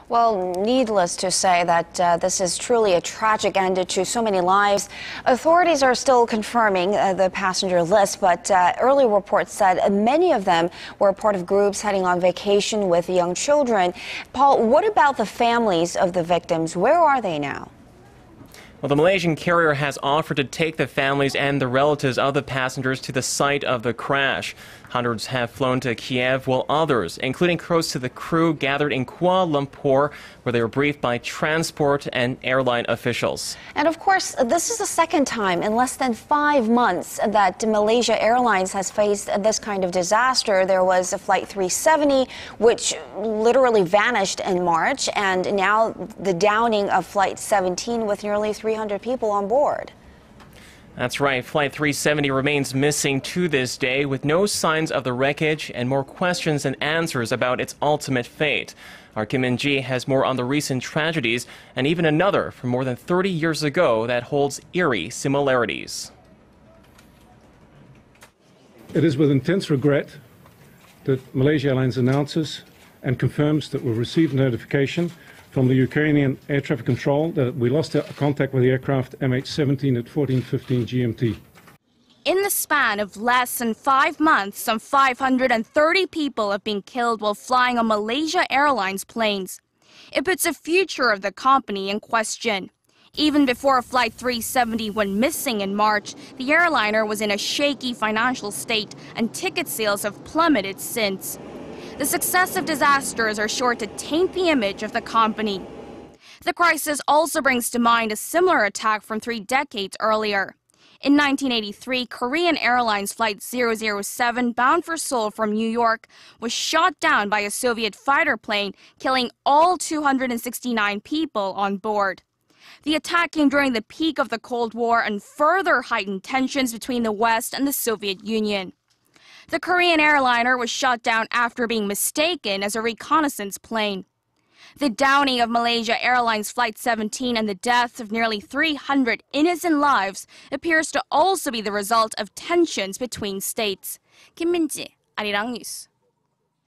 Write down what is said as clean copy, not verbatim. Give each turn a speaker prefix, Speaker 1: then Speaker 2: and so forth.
Speaker 1: Well, needless to say that this is truly a tragic end to so many lives. Authorities are still confirming the passenger list, but early reports said many of them were part of groups heading on vacation with young children. Paul, what about the families of the victims? Where are they now?
Speaker 2: Well, the Malaysian carrier has offered to take the families and the relatives of the passengers to the site of the crash. Hundreds have flown to Kiev, while others, including close to the crew, gathered in Kuala Lumpur, where they were briefed by transport and airline officials.
Speaker 1: And of course, this is the second time in less than 5 months that Malaysia Airlines has faced this kind of disaster. There was a Flight 370, which literally vanished in March, and now the downing of Flight 17 with nearly 300 people on board.
Speaker 2: That's right. Flight 370 remains missing to this day, with no signs of the wreckage and more questions than answers about its ultimate fate. Our Kim In-ji has more on the recent tragedies and even another from more than 30 years ago that holds eerie similarities.
Speaker 3: It is with intense regret that Malaysia Airlines announces and confirms that we've received notification from the Ukrainian air traffic control that we lost contact with the aircraft MH17 at 14:15 GMT.
Speaker 4: In the span of less than 5 months, some 530 people have been killed while flying on Malaysia Airlines planes. It puts the future of the company in question. Even before Flight 370 went missing in March, the airliner was in a shaky financial state and ticket sales have plummeted since. The successive disasters are sure to taint the image of the company. The crisis also brings to mind a similar attack from 3 decades earlier. In 1983, Korean Airlines Flight 007 bound for Seoul from New York was shot down by a Soviet fighter plane, killing all 269 people on board. The attack came during the peak of the Cold War and further heightened tensions between the West and the Soviet Union. The Korean airliner was shot down after being mistaken as a reconnaissance plane. The downing of Malaysia Airlines Flight 17 and the death of nearly 300 innocent lives appears to also be the result of tensions between states. Kim In-ji, Arirang News.